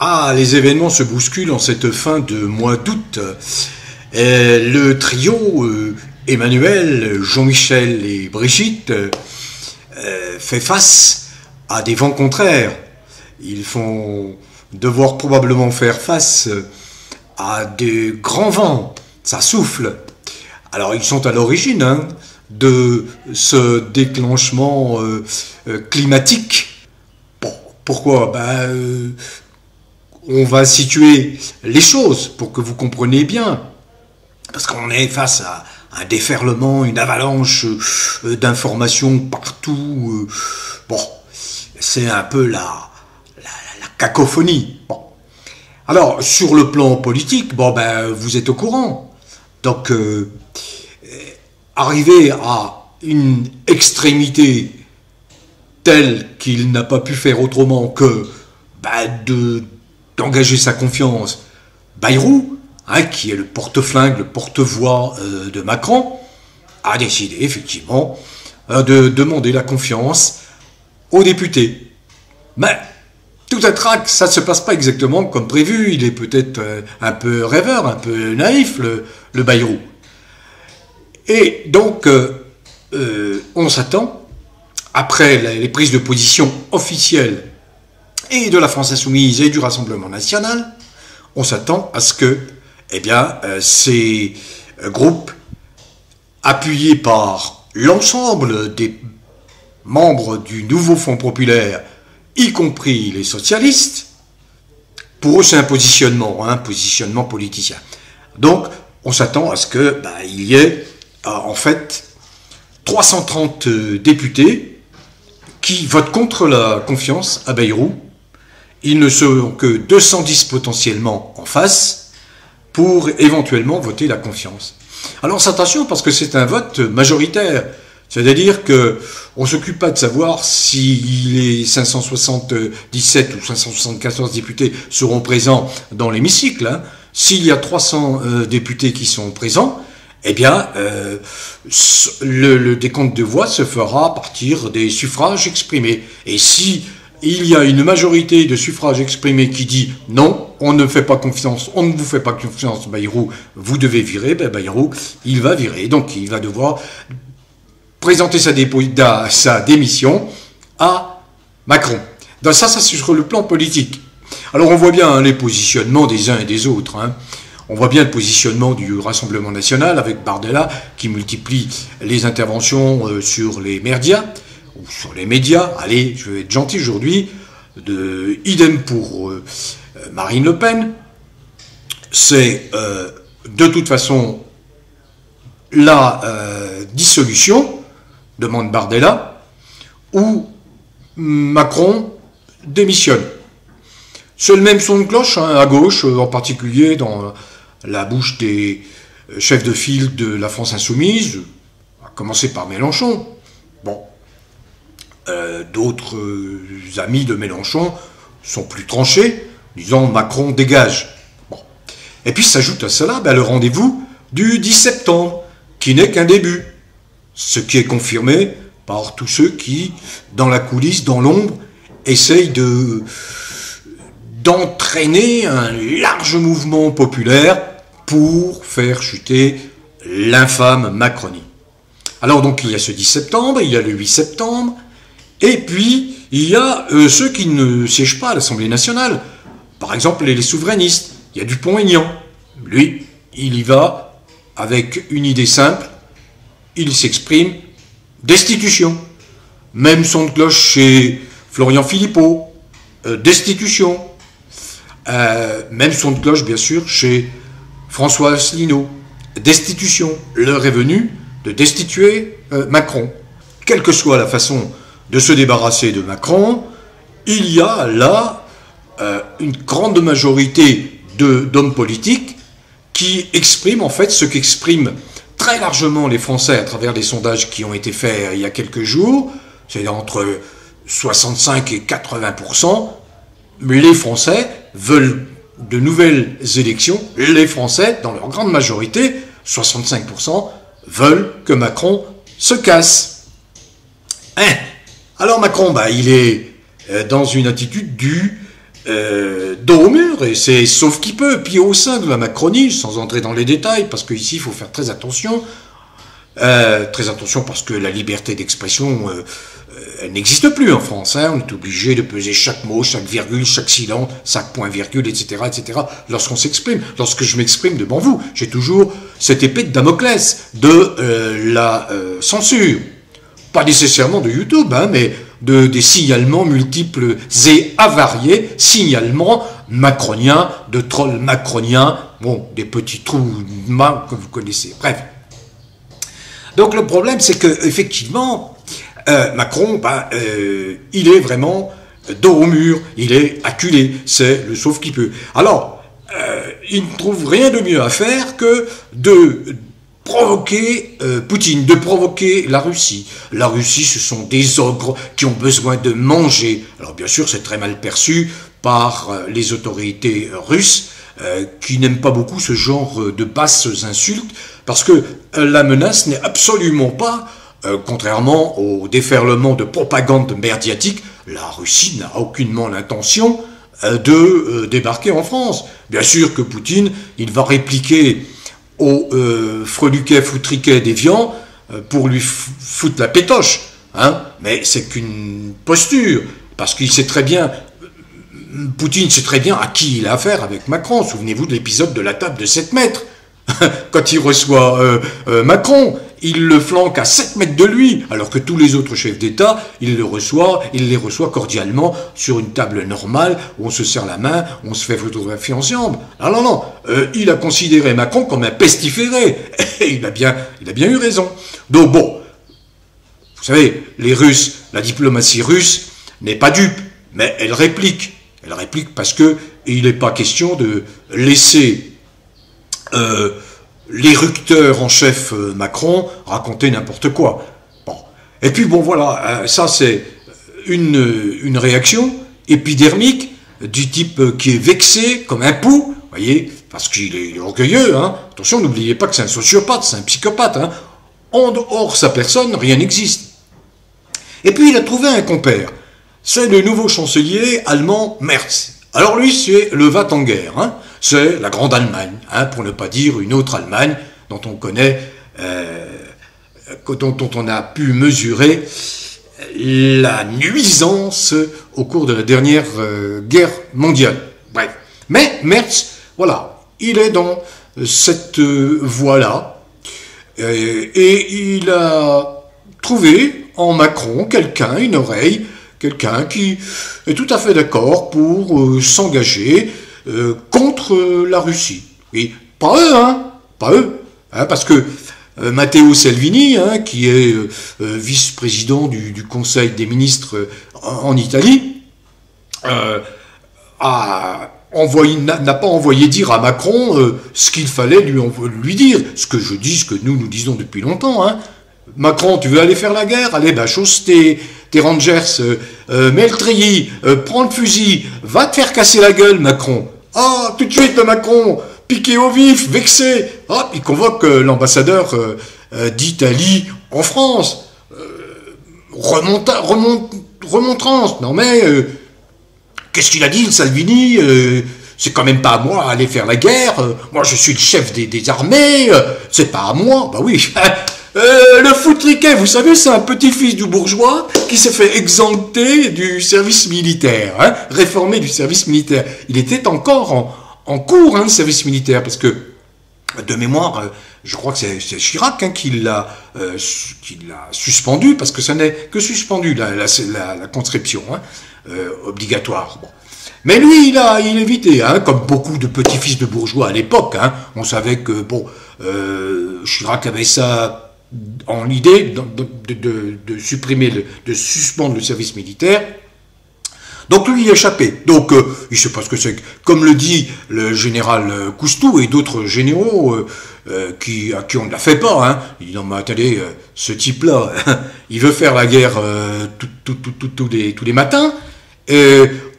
Ah, les événements se bousculent en cette fin de mois d'août. Le trio Emmanuel, Jean-Michel et Brigitte fait face à des vents contraires. Ils vont devoir probablement faire face à des grands vents. Ça souffle. Alors ils sont à l'origine de ce déclenchement climatique. Bon, pourquoi? On va situer les choses pour que vous compreniez bien. Parce qu'on est face à un déferlement, une avalanche d'informations partout. Bon, c'est un peu la cacophonie. Bon. Alors, sur le plan politique, vous êtes au courant. Donc, arriver à une extrémité telle qu'il n'a pas pu faire autrement que d'engager sa confiance, Bayrou, qui est le porte-flingue, le porte-voix de Macron, a décidé effectivement de demander la confiance aux députés. Mais tout un trac, ça ne se passe pas exactement comme prévu. Il est peut-être un peu rêveur, un peu naïf, le Bayrou. Et donc, on s'attend, après les prises de position officielles et de la France Insoumise et du Rassemblement National, on s'attend à ce que ces groupes, appuyés par l'ensemble des membres du nouveau Front populaire, y compris les socialistes, pour eux c'est un positionnement politicien. Donc on s'attend à ce qu'il y ait en fait 330 députés qui votent contre la confiance à Bayrou. Ils ne seront que 210 potentiellement en face pour éventuellement voter la confiance. Alors attention, parce que c'est un vote majoritaire. C'est-à-dire qu'on ne s'occupe pas de savoir si les 577 ou 574 députés seront présents dans l'hémicycle. S'il y a 300 députés qui sont présents, le décompte de voix se fera à partir des suffrages exprimés. Et si il y a une majorité de suffrages exprimés qui dit non, on ne fait pas confiance, on ne vous fait pas confiance, Bayrou, vous devez virer, Bayrou, il va virer. Donc il va devoir présenter sa démission à Macron. Donc ça c'est sur le plan politique. Alors on voit bien les positionnements des uns et des autres. On voit bien le positionnement du Rassemblement National avec Bardella qui multiplie les interventions sur les médias, ou sur les médias. Allez, je vais être gentil aujourd'hui. Idem pour Marine Le Pen. C'est de toute façon la dissolution, demande Bardella, ou Macron démissionne. C'est le même son de cloche à gauche, en particulier dans la bouche des chefs de file de la France Insoumise, à commencer par Mélenchon. Bon, d'autres amis de Mélenchon sont plus tranchés, disant Macron dégage. Bon. Et puis s'ajoute à cela le rendez-vous du 10 septembre, qui n'est qu'un début. Ce qui est confirmé par tous ceux qui, dans la coulisse, dans l'ombre, essayent d'entraîner un large mouvement populaire pour faire chuter l'infâme Macronie. Alors donc il y a ce 10 septembre, il y a le 8 septembre, et puis il y a ceux qui ne siègent pas à l'Assemblée nationale. Par exemple les souverainistes. Il y a Dupont-Aignan. Lui, il y va avec une idée simple. Il s'exprime destitution. Même son de cloche chez Florian Philippot. Destitution. Même son de cloche, bien sûr, chez François Asselineau. Destitution. L'heure est venue de destituer Macron. Quelle que soit la façon de se débarrasser de Macron, il y a là une grande majorité d'hommes politiques qui expriment en fait ce qu'expriment très largement les Français à travers des sondages qui ont été faits il y a quelques jours. C'est entre 65 et 80%. Les Français veulent de nouvelles élections. Les Français, dans leur grande majorité, 65%, veulent que Macron se casse. Alors Macron, il est dans une attitude du dos au mur, et c'est sauf qui peut. Puis au sein de la Macronie, sans entrer dans les détails, parce qu'ici il faut faire très attention parce que la liberté d'expression elle n'existe plus en France. Hein. On est obligé de peser chaque mot, chaque virgule, chaque silence, chaque point-virgule, etc. Lorsqu'on s'exprime, lorsque je m'exprime devant vous, j'ai toujours cette épée de Damoclès de la censure. Pas nécessairement de YouTube, hein, mais des signalements multiples et avariés, signalements macroniens, de trolls macroniens, bon, des petits trous de main que vous connaissez. Bref. Donc le problème, c'est que effectivement, Macron, il est vraiment dos au mur, il est acculé, c'est le sauve qui peut. Alors, il ne trouve rien de mieux à faire que de provoquer Poutine, de provoquer la Russie. La Russie, ce sont des ogres qui ont besoin de manger. Alors bien sûr, c'est très mal perçu par les autorités russes, qui n'aiment pas beaucoup ce genre de basses insultes, parce que la menace n'est absolument pas, contrairement au déferlement de propagande médiatique, la Russie n'a aucunement l'intention de débarquer en France. Bien sûr que Poutine, il va répliquer au freluquet foutriquet déviant pour lui foutre la pétoche, hein, mais c'est qu'une posture, parce qu'il sait très bien, Poutine sait très bien à qui il a affaire avec Macron. Souvenez-vous de l'épisode de la table de 7 mètres. Quand il reçoit Macron, il le flanque à 7 mètres de lui, alors que tous les autres chefs d'État, il les reçoit cordialement sur une table normale, où on se serre la main, on se fait photographier ensemble. Non, il a considéré Macron comme un pestiféré, et il a bien eu raison. Donc bon, vous savez, les Russes, la diplomatie russe n'est pas dupe, mais elle réplique. Elle réplique parce que il n'est pas question de laisser l'éructeur en chef Macron raconter n'importe quoi. Bon. Et puis bon voilà, ça c'est une réaction épidermique du type qui est vexé comme un pou, voyez, parce qu'il est orgueilleux, hein. Attention, n'oubliez pas que c'est un sociopathe, c'est un psychopathe, hein. En dehors de sa personne, rien n'existe. Et puis il a trouvé un compère. C'est le nouveau chancelier allemand Merz. Alors lui, c'est le va-t-en-guerre, hein. C'est la grande Allemagne, hein, pour ne pas dire une autre Allemagne dont on connaît, dont on a pu mesurer la nuisance au cours de la dernière guerre mondiale. Bref. Mais Merz, voilà, il est dans cette voie-là, et il a trouvé en Macron une oreille, quelqu'un qui est tout à fait d'accord pour s'engager contre la Russie. Et pas eux, hein, parce que Matteo Salvini, hein, qui est vice-président du Conseil des ministres en Italie, n'a pas envoyé dire à Macron ce qu'il fallait lui dire, ce que nous disons depuis longtemps, hein. Macron, tu veux aller faire la guerre? Allez, chausse tes Rangers, mets le treillis, prends le fusil, va te faire casser la gueule, Macron. Ah, tout de suite, Macron, piqué au vif, vexé. Ah, il convoque l'ambassadeur d'Italie en France. Remontrance. Non mais, qu'est-ce qu'il a dit, le Salvini? C'est quand même pas à moi à aller faire la guerre. Moi, je suis le chef des armées. C'est pas à moi. Bah oui. Le foutriquet, vous savez, c'est un petit-fils du bourgeois qui s'est fait exempter du service militaire, hein, réformé du service militaire. Il était encore en cours, hein, le service militaire, parce que, de mémoire, je crois que c'est Chirac, hein, qui l'a suspendu, parce que ça n'est que suspendu, la conscription, hein, obligatoire. Bon. Mais lui, il a évité, hein, comme beaucoup de petits-fils de bourgeois à l'époque, hein. On savait que, bon, Chirac avait ça en l'idée de supprimer, de suspendre le service militaire. Donc lui y a échappé. Donc il ne sait pas ce que c'est. Comme le dit le général Coustou et d'autres généraux à qui on ne la fait pas. Hein. Il dit non mais attendez, ce type-là, il veut faire la guerre tous les matins.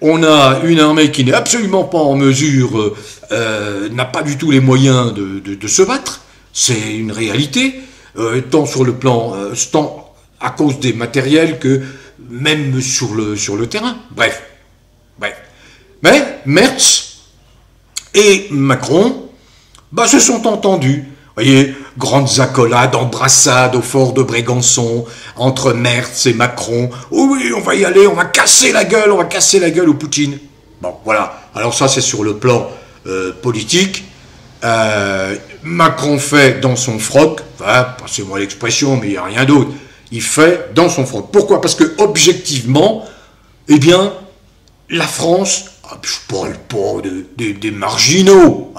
On a une armée qui n'est absolument pas en mesure, n'a pas du tout les moyens de se battre. C'est une réalité. Tant sur le plan, tant à cause des matériels que même sur le terrain. Bref. Mais Merz et Macron se sont entendus. Vous voyez, grandes accolades, embrassades au fort de Brégançon, entre Merz et Macron. Oui, on va y aller, on va casser la gueule au Poutine. Bon, voilà. Alors ça, c'est sur le plan politique. Macron fait dans son froc, passez-moi l'expression, mais il n'y a rien d'autre. Il fait dans son froc. Pourquoi? Parce que, objectivement, eh bien, la France, je parle pas des marginaux,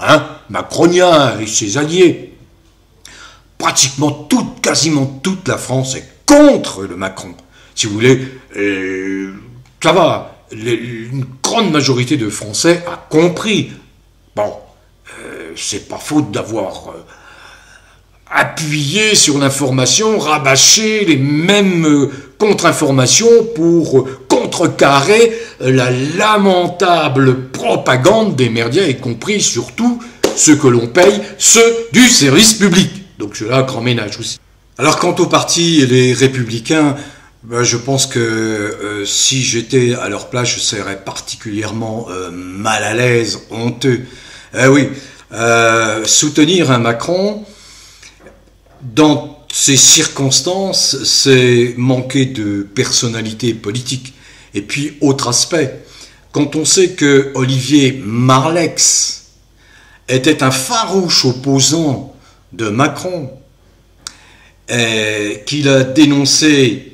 macroniens et ses alliés, quasiment toute la France est contre le Macron. Si vous voulez, ça va, une grande majorité de Français a compris. Bon, c'est pas faute d'avoir appuyé sur l'information, rabâché les mêmes contre-informations pour contrecarrer la lamentable propagande des médias, y compris surtout ceux que l'on paye, ceux du service public. Donc cela, grand ménage aussi. Alors quant au parti Les Républicains, je pense que si j'étais à leur place, je serais particulièrement mal à l'aise, honteux. Oui, soutenir un Macron, dans ces circonstances, c'est manquer de personnalité politique. Et puis, autre aspect, quand on sait que Olivier Marleix était un farouche opposant de Macron, qu'il a dénoncé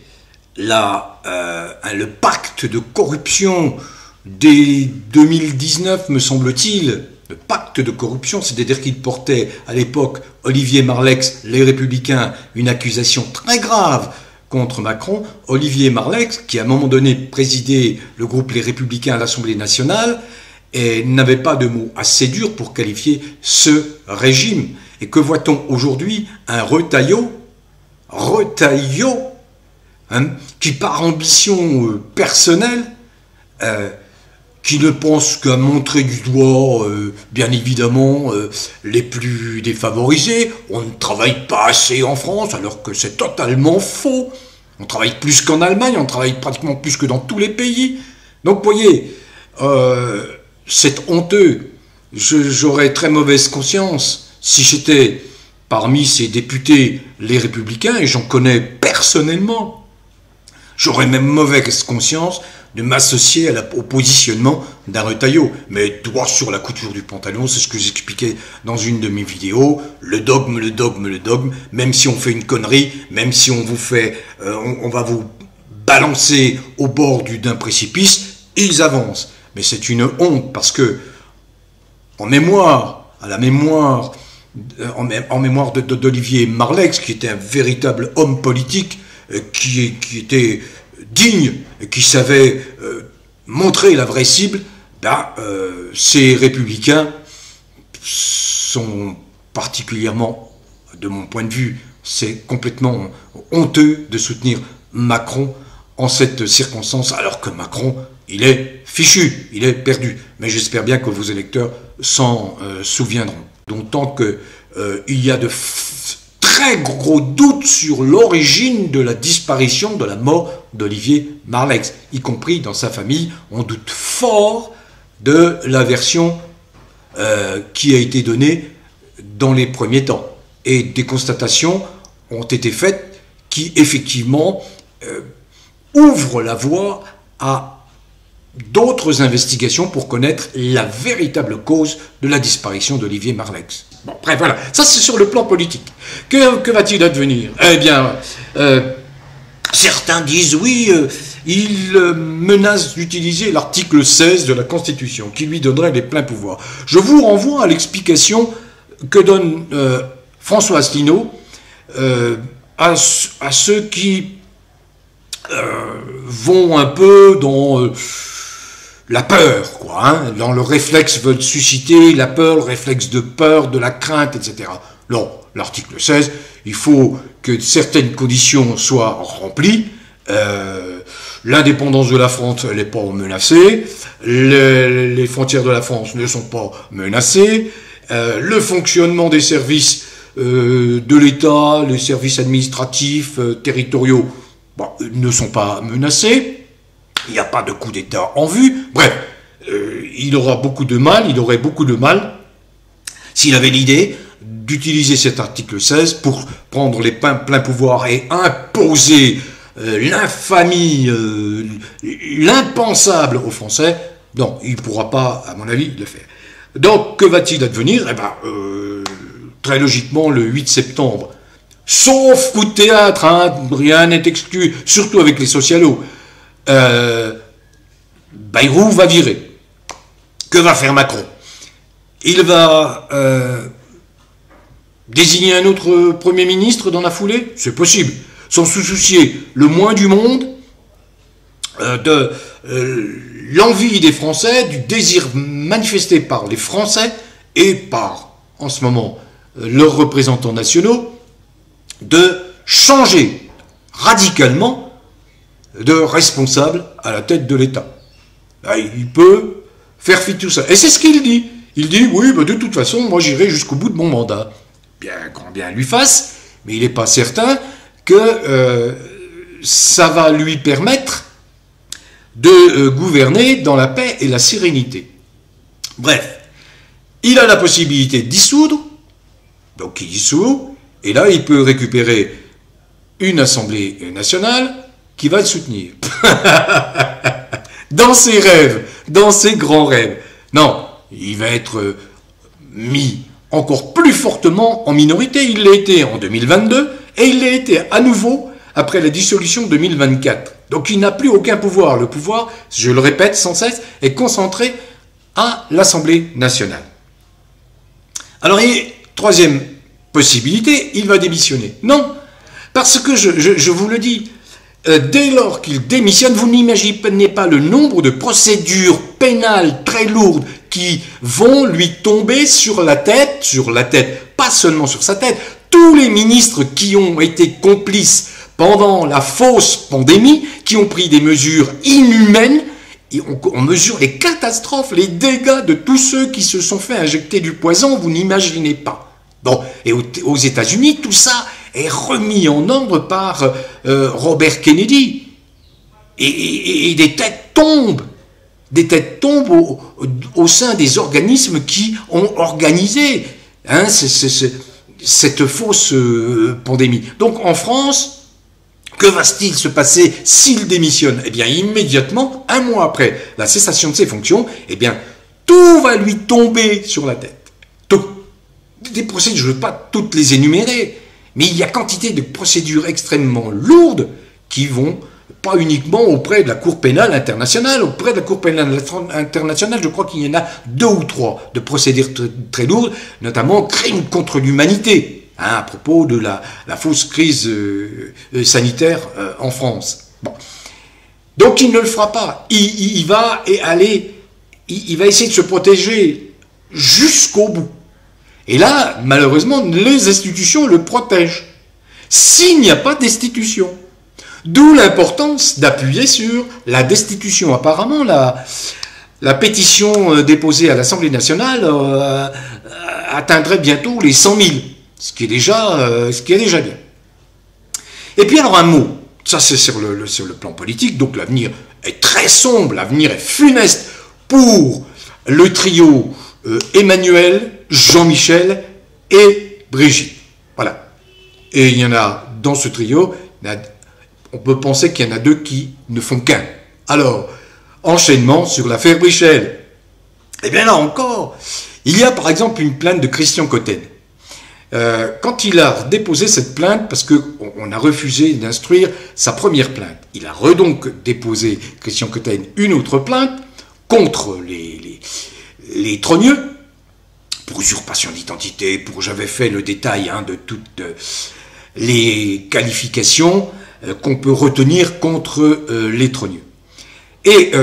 le pacte de corruption dès 2019, me semble-t-il, le pacte de corruption, c'est-à-dire qu'il portait à l'époque, Olivier Marleix, Les Républicains, une accusation très grave contre Macron. Olivier Marleix, qui à un moment donné présidait le groupe Les Républicains à l'Assemblée nationale, et n'avait pas de mots assez durs pour qualifier ce régime. Et que voit-on aujourd'hui? Un Retailleau, qui par ambition personnelle, qui ne pense qu'à montrer du doigt, bien évidemment, les plus défavorisés. On ne travaille pas assez en France, alors que c'est totalement faux. On travaille plus qu'en Allemagne, on travaille pratiquement plus que dans tous les pays. Donc, vous voyez, c'est honteux. J'aurais très mauvaise conscience si j'étais parmi ces députés Les Républicains, et j'en connais personnellement. J'aurais même mauvaise conscience de m'associer au positionnement d'un Retailleau. Mais doigt sur la couture du pantalon, c'est ce que j'expliquais dans une de mes vidéos. Le dogme, même si on fait une connerie, même si on vous fait, on va vous balancer au bord d'un précipice, ils avancent. Mais c'est une honte, parce que, en mémoire d'Olivier Marleix, qui était un véritable homme politique, qui était digne, et qui savait montrer la vraie cible, ces républicains sont particulièrement, de mon point de vue, c'est complètement honteux de soutenir Macron en cette circonstance, alors que Macron, il est fichu, il est perdu. Mais j'espère bien que vos électeurs s'en souviendront. D'autant qu'il y a de très gros doutes sur l'origine de la disparition, de la mort d'Olivier Marleix, y compris dans sa famille. On doute fort de la version qui a été donnée dans les premiers temps. Et des constatations ont été faites qui, effectivement, ouvrent la voie à d'autres investigations pour connaître la véritable cause de la disparition d'Olivier Marleix. Bon, bref, voilà. Ça, c'est sur le plan politique. Que va-t-il advenir? Eh bien, certains disent, oui, il menace d'utiliser l'article 16 de la Constitution, qui lui donnerait les pleins pouvoirs. Je vous renvoie à l'explication que donne François Asselineau à ceux qui vont un peu dans la peur, quoi, dans le réflexe veulent susciter la peur, le réflexe de peur, de la crainte, etc. Non, l'article 16, il faut que certaines conditions soient remplies. L'indépendance de la France, elle n'est pas menacée. Les frontières de la France ne sont pas menacées. Le fonctionnement des services de l'État, les services administratifs, territoriaux, ne sont pas menacés. Il n'y a pas de coup d'État en vue. Bref, il aurait beaucoup de mal, s'il avait l'idée d'utiliser cet article 16 pour prendre les pleins pouvoirs et imposer l'infamie, l'impensable aux Français. Non, il ne pourra pas, à mon avis, le faire. Donc, que va-t-il advenir? Eh bien, très logiquement, le 8 septembre, sauf coup de théâtre, hein, rien n'est exclu, surtout avec les socialos, Bayrou va virer. Que va faire Macron? Il va désigner un autre Premier ministre dans la foulée? C'est possible. Sans se soucier le moins du monde de l'envie des Français, du désir manifesté par les Français et par, en ce moment, leurs représentants nationaux, de changer radicalement de responsable à la tête de l'État. Il peut faire fi de tout ça. Et c'est ce qu'il dit. Il dit, oui, de toute façon, moi j'irai jusqu'au bout de mon mandat. Bien, grand bien lui fasse, mais il n'est pas certain que ça va lui permettre de gouverner dans la paix et la sérénité. Bref, il a la possibilité de dissoudre, donc il dissout, et là il peut récupérer une Assemblée nationale qui va le soutenir. Dans ses rêves, dans ses grands rêves. Non, il va être mis encore plus fortement en minorité. Il l'a été en 2022 et il l'a été à nouveau après la dissolution de 2024. Donc il n'a plus aucun pouvoir. Le pouvoir, je le répète sans cesse, est concentré à l'Assemblée nationale. Alors, troisième possibilité, il va démissionner. Non, parce que je vous le dis, dès lors qu'il démissionne, vous n'imaginez pas le nombre de procédures pénales très lourdes qui vont lui tomber sur la tête, pas seulement sur sa tête. Tous les ministres qui ont été complices pendant la fausse pandémie, qui ont pris des mesures inhumaines, et on mesure les catastrophes, les dégâts de tous ceux qui se sont fait injecter du poison, vous n'imaginez pas. Bon, et aux États-Unis, tout ça est remis en ordre par Robert Kennedy. Et des têtes tombent. Des têtes tombent au sein des organismes qui ont organisé cette fausse pandémie. Donc en France, que va-t-il se passer s'il démissionne? Eh bien, immédiatement, un mois après la cessation de ses fonctions, eh bien, tout va lui tomber sur la tête. Tout. Des procédures, je ne veux pas toutes les énumérer, mais il y a quantité de procédures extrêmement lourdes qui vont, pas uniquement auprès de la Cour pénale internationale, auprès de la Cour pénale internationale, je crois qu'il y en a 2 ou 3 de procédures très lourdes, notamment crimes contre l'humanité, à propos de la fausse crise sanitaire en France. Bon. Donc il ne le fera pas. Il va essayer de se protéger jusqu'au bout. Et là, malheureusement, les institutions le protègent. S'il n'y a pas d'institution. D'où l'importance d'appuyer sur la destitution. Apparemment, la pétition déposée à l'Assemblée nationale atteindrait bientôt les 100 000. Ce qui est déjà bien. Et puis alors un mot, ça c'est sur le plan politique, donc l'avenir est très sombre, l'avenir est funeste pour le trio Emmanuel, Jean-Michel et Brigitte. Voilà. Et il y en a dans ce trio, on peut penser qu'il y en a 2 qui ne font qu'un. Alors, enchaînement sur l'affaire Brichel. Eh bien là encore, il y a par exemple une plainte de Christian Cotten. Quand il a déposé cette plainte, parce qu'on a refusé d'instruire sa première plainte, il a donc déposé, Christian Cotten, une autre plainte contre les trogneux, pour usurpation d'identité, j'avais fait le détail de toutes les qualifications qu'on peut retenir contre les trogneux. Et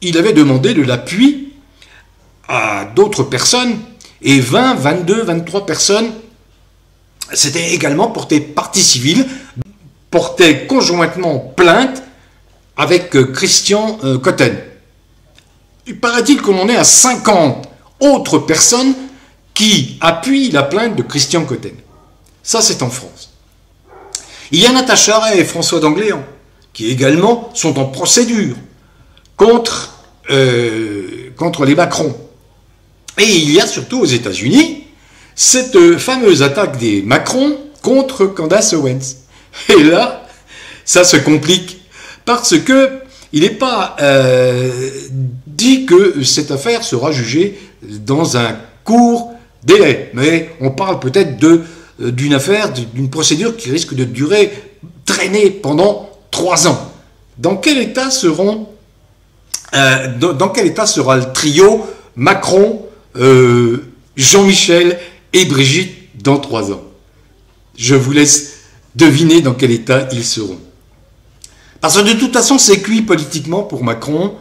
il avait demandé de l'appui à d'autres personnes, et 20, 22, 23 personnes s'étaient également portées partie civile, portaient conjointement plainte avec Christian Cotten. Il paraît-il qu'on en est à 50 autres personnes qui appuient la plainte de Christian Cotten. Ça, c'est en France. Il y a Natacha Ray et François d'Angléan, qui également sont en procédure contre contre les Macron. Et il y a surtout aux États-Unis cette fameuse attaque des Macron contre Candace Owens. Et là, ça se complique parce que il n'est pas dit que cette affaire sera jugée dans un court délai, mais on parle peut-être d'une affaire, d'une procédure qui risque de traîner pendant 3 ans. Dans quel état sera le trio Macron, Jean-Michel et Brigitte dans 3 ans? Je vous laisse deviner dans quel état ils seront. Parce que de toute façon, c'est cuit politiquement pour Macron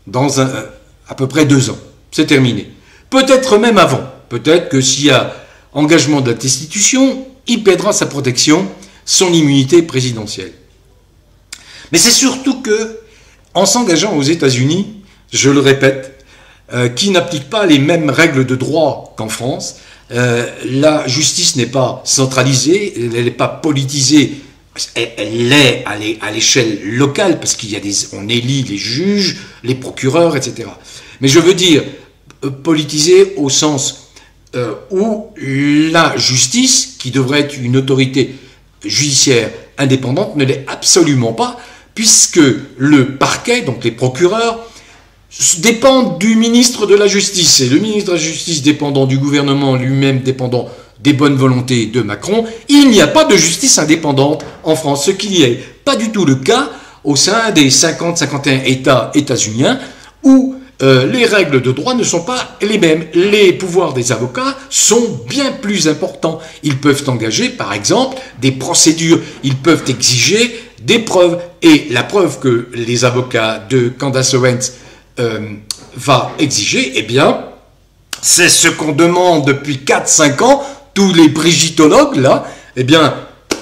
dans à peu près 2 ans. C'est terminé. Peut-être même avant. Peut-être que s'il y a engagement de la destitution, il perdra sa protection, son immunité présidentielle. Mais c'est surtout que, en s'engageant aux États-Unis, je le répète, qui n'appliquent pas les mêmes règles de droit qu'en France, la justice n'est pas centralisée, elle n'est pas politisée. Elle l'est à l'échelle locale, parce on élit les juges, les procureurs, etc. Mais je veux dire, politisée au sens où la justice, qui devrait être une autorité judiciaire indépendante, ne l'est absolument pas, puisque le parquet, donc les procureurs, dépendent du ministre de la Justice, et le ministre de la Justice dépendant du gouvernement lui-même, dépendant des bonnes volontés de Macron, il n'y a pas de justice indépendante en France, ce qui n'est pas du tout le cas au sein des 50-51 États états-uniens, où les règles de droit ne sont pas les mêmes. Les pouvoirs des avocats sont bien plus importants. Ils peuvent engager, par exemple, des procédures, ils peuvent exiger des preuves, et la preuve que les avocats de Candace Owens va exiger, eh bien, c'est ce qu'on demande depuis 4-5 ans, tous les brigittologues, là, eh bien,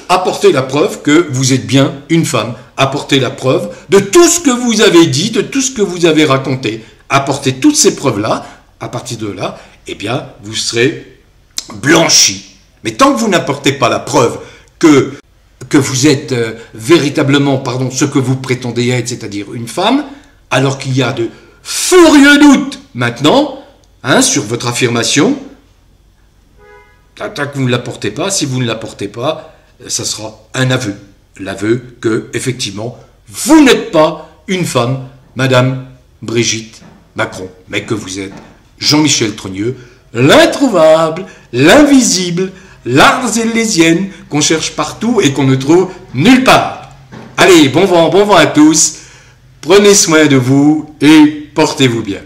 apportez la preuve que vous êtes bien une femme. Apportez la preuve de tout ce que vous avez dit, de tout ce que vous avez raconté. Apportez toutes ces preuves-là. À partir de là, eh bien, vous serez blanchi. Mais tant que vous n'apportez pas la preuve que vous êtes véritablement, ce que vous prétendez être, c'est-à-dire une femme, alors qu'il y a de furieux doutes maintenant, sur votre affirmation, tant que vous ne l'apportez pas, si vous ne l'apportez pas, ça sera un aveu. L'aveu que, effectivement, vous n'êtes pas une femme, Madame Brigitte Macron, mais que vous êtes Jean-Michel Trogneux, l'introuvable, l'invisible, l'arlésienne qu'on cherche partout et qu'on ne trouve nulle part. Allez, bon vent à tous, prenez soin de vous et portez-vous bien.